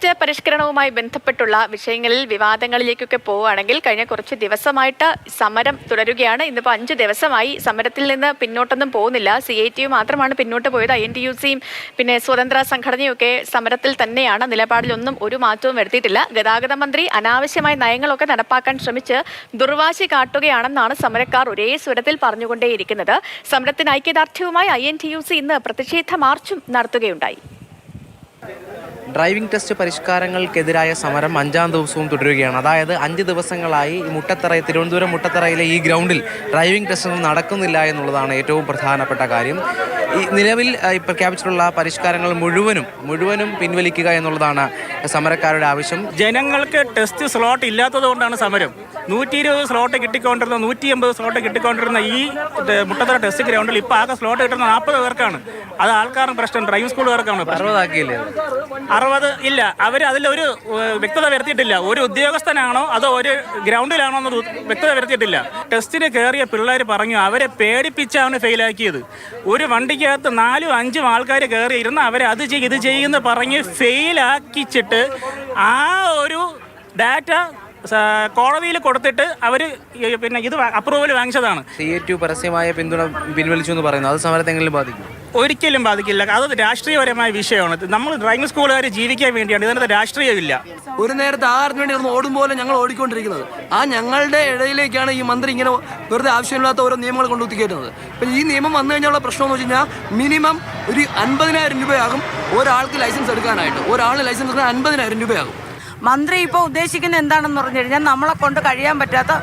Test പരിഷ്കരണവുമായി ബന്ധപ്പെട്ടുള്ള വിഷയങ്ങളിൽ വിവാദങ്ങളിലേക്കൊക്കെ പോവുകയാണെങ്കിൽ കഴിഞ്ഞ കുറച്ച് ദിവസമായിട്ട് സമരം തുടരുകയാണ്. ഇന്നിപ്പോൾ 5 ദിവസമായി സമരത്തിൽ നിന്ന് പിന്നോട്ടൊന്നും പോകുന്നില്ല. CITU മാത്രമാണ് പിന്നോട്ട് പോയത്. INTUCയും പിന്നെ സ്വതന്ത്ര സംഘടനയൊക്കെ സമരത്തിൽ തന്നെയാണ്. നിലപാടിലൊന്നും ഒരു മാറ്റവും വരുത്തിയിട്ടില്ല. ഗതാഗത മന്ത്രി അനാവശ്യമായ നയങ്ങളൊക്കെ നടപ്പാക്കാൻ ശ്രമിച്ച് ദുർവാശി കാട്ടുകയാണെന്നാണ് സമരക്കാർ ഒരേ സ്വരത്തിൽ പറഞ്ഞുകൊണ്ടേയിരിക്കുന്നത്. സമരത്തിന് ഐക്യദാർഢ്യവുമായി INTUC ഇന്ന് പ്രതിഷേധ മാർച്ചും നടത്തുകയുണ്ടായി. ഡ്രൈവിംഗ് ടെസ്റ്റ് പരിഷ്കാരങ്ങൾക്കെതിരായ സമരം 5ാം ദിവസവും തുടരുകയാണ്. അതായത് 5 ദിവസങ്ങളായി തിരുവനന്തപുരം മുട്ടത്തറയിലെ ഈ ഗ്രൗണ്ടിൽ ഡ്രൈവിംഗ് ടെസ്റ്റ് നടക്കുന്നില്ല എന്നുള്ളതാണ് ഏറ്റവും പ്രധാനപ്പെട്ട കാര്യം. ഈ നിലവിൽ പ്രഖ്യാപിച്ചിട്ടുള്ള പരിഷ്കാരങ്ങൾ മുഴുവനും പിൻവലിക്കുക എന്നുള്ളതാണ് സമരക്കാരുടെ ആവശ്യം. ജനങ്ങൾക്ക് ടെസ്റ്റ് സ്ലോട്ട് ഇല്ലാത്തത് കൊണ്ടാണ് സമരം. 120 സ്ലോട്ട് കിട്ടിക്കൊണ്ടിരുന്ന 180 സ്ലോട്ട് കിട്ടിക്കൊണ്ടിരുന്ന ഈ മുട്ടത്തറ ടെസ്റ്റ് ഗ്രൗണ്ടിൽ ഇപ്പോൾ ആകെ സ്ലോട്ട് കിട്ടുന്ന 40 പേർക്കാണ്. അത് ആൾക്കാരുടെ പ്രശ്നം, ഡ്രൈവിംഗ് സ്കൂളുകാർക്കാണ്. 60 ഇല്ല, അവർ അതിലൊരു വ്യക്തത വരുത്തിയിട്ടില്ല. ഒരു ഉദ്യോഗസ്ഥനാണോ അതോ ഒരു ഗ്രൗണ്ടിലാണോ എന്ന് വ്യക്തത വരുത്തിയിട്ടില്ല. ടെസ്റ്റിന് കയറിയ പിള്ളേർ പറഞ്ഞു അവരെ പേടിപ്പിച്ചാണ് ഫെയിലാക്കിയത്. ഒരു വണ്ടിക്കകത്ത് 4-5 ആൾക്കാർ കയറി ഇരുന്ന് അവരെ അത് ഇത് ചെയ്യുമെന്ന് പറഞ്ഞ് ഫെയിലാക്കിച്ചിട്ട് ആ ഒരു ഡാറ്റ കോടതിയിൽ കൊടുത്തിട്ട് അവർ പിന്നെ ഇത് അപ്രൂവൽ വാങ്ങിച്ചതാണ്. CITU പരസ്യമായ പിന്തുണ പിൻവലിച്ചു എന്ന് പറയുന്നത് അത് സമരത്തെ എങ്കിലും ബാധിക്കും? ഒരിക്കലും ബാധിക്കില്ല. അത് രാഷ്ട്രീയപരമായ വിഷയമാണ്. നമ്മൾ ഡ്രൈവിംഗ് സ്കൂളുകാർ ജീവിക്കാൻ വേണ്ടിയാണ്. ഇതിനകത്ത് രാഷ്ട്രീയമില്ല. ഒരു നേരത്തെ ആറിന് വേണ്ടി ഓടും പോലെ ഞങ്ങൾ ഓടിക്കൊണ്ടിരിക്കുന്നത്. ആ ഞങ്ങളുടെ ഇടയിലേക്കാണ് ഈ മന്ത്രി ഇങ്ങനെ വെറുതെ ആവശ്യമില്ലാത്ത ഓരോ നിയമങ്ങൾ കൊണ്ടുത്തിക്കേറ്റുന്നത്. ഇപ്പം ഈ നിയമം വന്നു കഴിഞ്ഞുള്ള പ്രശ്നം എന്ന് വെച്ച് കഴിഞ്ഞാൽ മിനിമം ഒരു 50,000 രൂപയാകും ഒരാൾക്ക് ലൈസൻസ് എടുക്കാനായിട്ട്. ഒരാൾ ലൈസൻസ് എടുക്കാൻ 50,000 രൂപയാകും. മന്ത്രി ഇപ്പോൾ ഉദ്ദേശിക്കുന്നത് എന്താണെന്ന് പറഞ്ഞു കഴിഞ്ഞാൽ നമ്മളെ കൊണ്ട് കഴിയാൻ പറ്റാത്ത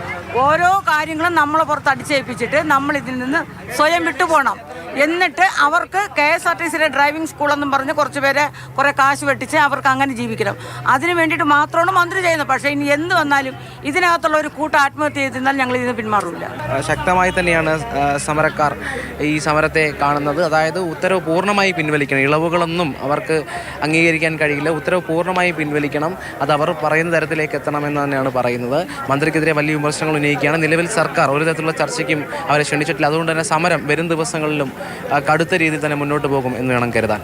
ഓരോ കാര്യങ്ങളും നമ്മളെ പുറത്ത് അടിച്ചേൽപ്പിച്ചിട്ട് നമ്മൾ ഇതിൽ നിന്ന് സ്വയം വിട്ടുപോകണം. എന്നിട്ട് അവർക്ക് KSRTCയിലെ ഡ്രൈവിംഗ് സ്കൂളെന്നും പറഞ്ഞ് കുറേ കാശ് വെട്ടിച്ച് അവർക്ക് അങ്ങനെ ജീവിക്കണം. അതിന് വേണ്ടിയിട്ട് മാത്രമാണ് മന്ത്രി ചെയ്യുന്നത്. പക്ഷേ ഇനി എന്ത് വന്നാലും ഇതിനകത്തുള്ള ഒരു കൂട്ട ആത്മഹത്യ ചെയ്തിരുന്നാൽ ഞങ്ങൾ ഇതിന് പിന്മാറില്ല. ശക്തമായി തന്നെയാണ് സമരക്കാർ ഈ സമരത്തെ കാണുന്നത്. അതായത് ഉത്തരവ് പൂർണ്ണമായി പിൻവലിക്കണം. ഇളവുകളൊന്നും അവർക്ക് അംഗീകരിക്കാൻ കഴിയില്ല. ഉത്തരവ് പൂർണ്ണമായി പിൻവലിക്കണം. അത് അവർ പറയുന്ന തരത്തിലേക്ക് എത്തണമെന്ന് തന്നെയാണ് പറയുന്നത്. മന്ത്രിക്കെതിരെ വലിയ വിമർശനങ്ങൾ ഉന്നയിക്കുകയാണ്. നിലവിൽ സർക്കാർ ഒരു തരത്തിലുള്ള ചർച്ചയ്ക്കും അവരെ ക്ഷണിച്ചിട്ടില്ല. അതുകൊണ്ട് തന്നെ സമരം വരും ദിവസങ്ങളിലും കടുത്ത രീതിയിൽ തന്നെ മുന്നോട്ട് പോകും എന്ന് വേണം കരുതാൻ.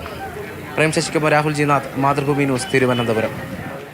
പ്രേം ശശിക്കൊപ്പം രാഹുൽ ജിനാഥ്, മാതൃഭൂമി ന്യൂസ്, തിരുവനന്തപുരം.